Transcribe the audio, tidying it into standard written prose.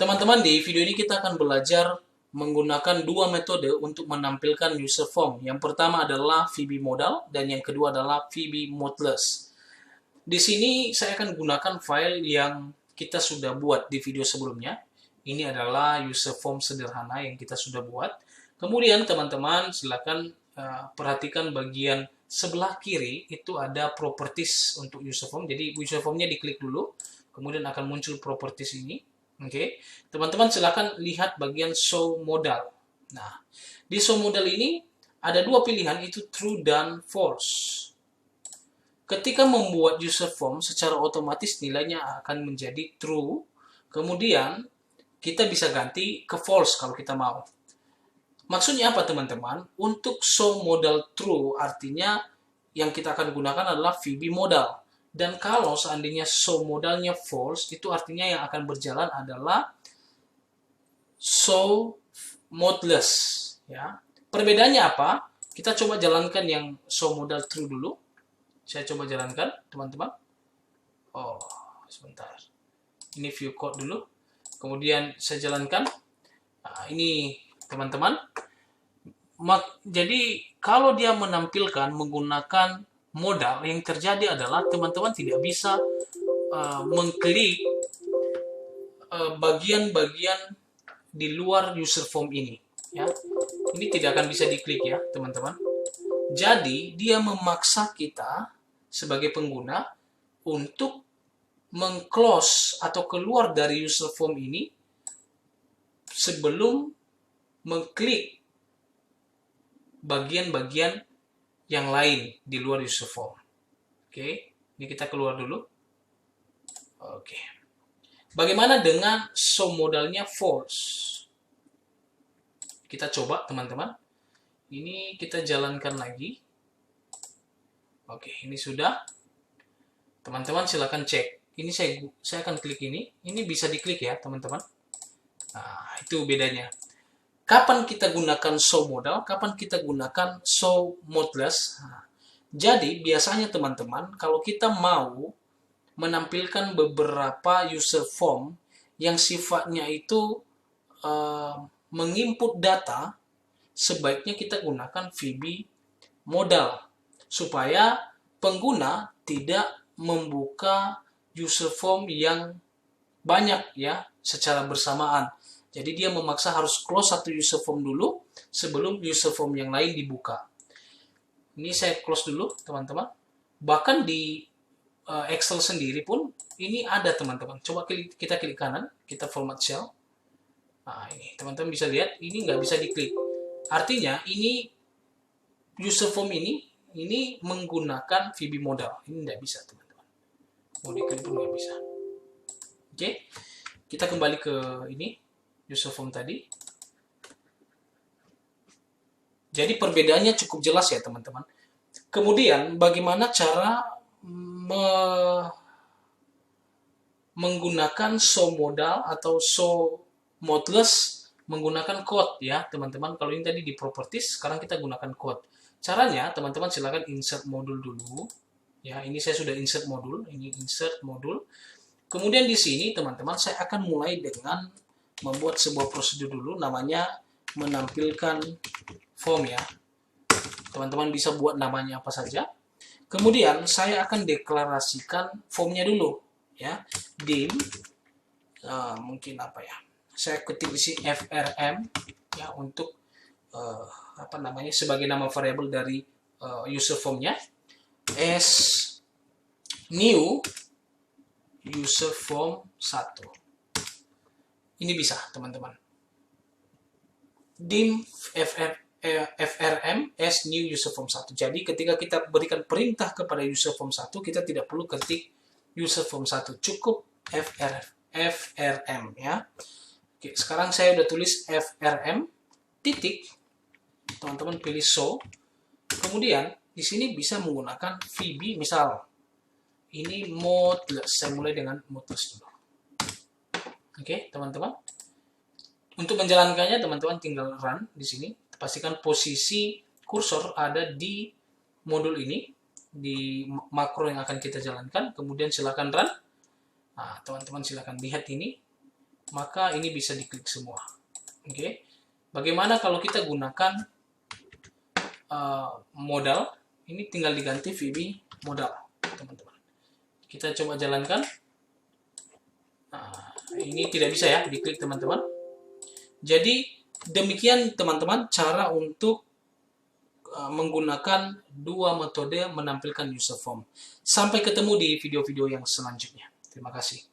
Teman-teman, di video ini kita akan belajar menggunakan dua metode untuk menampilkan user form. Yang pertama adalah VB modal dan yang kedua adalah VB modeless. Di sini saya akan gunakan file yang kita sudah buat di video sebelumnya. Ini adalah user form sederhana yang kita sudah buat. Kemudian teman-teman silakan perhatikan bagian sebelah kiri itu ada properties untuk user form. Jadi user formnya diklik dulu, kemudian akan muncul properties ini. Oke, teman-teman silakan lihat bagian show modal. Nah, di show modal ini ada dua pilihan, itu true dan false. Ketika membuat user form, secara otomatis nilainya akan menjadi true. Kemudian kita bisa ganti ke false kalau kita mau. Maksudnya apa teman-teman? Untuk show modal true artinya yang kita akan gunakan adalah VB modal. Dan kalau seandainya show modalnya false, itu artinya yang akan berjalan adalah show modeless. Ya. Perbedaannya apa? Kita coba jalankan yang show modal true dulu. Saya coba jalankan, teman-teman. Oh, sebentar. Ini view code dulu. Kemudian saya jalankan. Nah, ini teman-teman. Jadi kalau dia menampilkan menggunakan modal, yang terjadi adalah teman-teman tidak bisa mengklik bagian-bagian di luar user form ini. Ya, ini tidak akan bisa diklik ya teman-teman. Jadi dia memaksa kita sebagai pengguna untuk meng-close atau keluar dari user form ini sebelum mengklik bagian-bagian yang lain di luar user form. Oke, ini kita keluar dulu. Oke. Bagaimana dengan show modalnya false? Kita coba teman-teman. Ini kita jalankan lagi. Oke, ini sudah. Teman-teman silakan cek. Ini saya akan klik ini. Ini bisa diklik ya teman-teman. Nah, itu bedanya. Kapan kita gunakan show modal, kapan kita gunakan show modeless. Nah, jadi biasanya teman-teman, kalau kita mau menampilkan beberapa user form yang sifatnya itu menginput data, sebaiknya kita gunakan VB modal supaya pengguna tidak membuka user form yang banyak ya secara bersamaan. Jadi dia memaksa harus close satu user form dulu sebelum user form yang lain dibuka. Ini saya close dulu teman-teman. Bahkan di Excel sendiri pun ini ada teman-teman. Coba kita klik kanan, kita format cell. Nah ini teman-teman bisa lihat ini nggak bisa diklik. Artinya ini user form ini menggunakan VB modal. Ini nggak bisa teman-teman. Mau diklik pun nggak bisa. Oke, kita kembali ke ini. User form tadi. Jadi perbedaannya cukup jelas ya teman-teman. Kemudian bagaimana cara menggunakan show modal atau show modeless menggunakan code ya teman-teman. Kalau ini tadi di properties, sekarang kita gunakan code. Caranya teman-teman silakan insert modul dulu. Ya, ini saya sudah insert modul. Ini insert modul. Kemudian di sini teman-teman saya akan mulai dengan membuat sebuah prosedur dulu, namanya menampilkan form ya. Teman-teman bisa buat namanya apa saja. Kemudian saya akan deklarasikan formnya dulu ya. Dim mungkin apa ya? Saya ketik di sini frm ya untuk sebagai nama variabel dari user formnya. As new user form 1. Ini bisa, teman-teman. Dim frm as new user form 1. Jadi ketika kita berikan perintah kepada user form 1, kita tidak perlu ketik user form 1. Cukup frm ya. Oke, sekarang saya udah tulis frm titik. Teman-teman pilih show. Kemudian di sini bisa menggunakan VB misal. Ini modeless. Saya mulai dengan modeless dulu. Oke, teman-teman. Untuk menjalankannya, teman-teman tinggal run di sini. Pastikan posisi kursor ada di modul ini, di makro yang akan kita jalankan. Kemudian silakan run. Nah, teman-teman silakan lihat ini. maka ini bisa diklik semua. Oke. Bagaimana kalau kita gunakan modal? Ini tinggal diganti VB modal, teman-teman. Kita coba jalankan. Nah, ini tidak bisa ya diklik, teman-teman. Jadi demikian teman-teman cara untuk menggunakan dua metode menampilkan user form. Sampai ketemu di video-video yang selanjutnya. Terima kasih.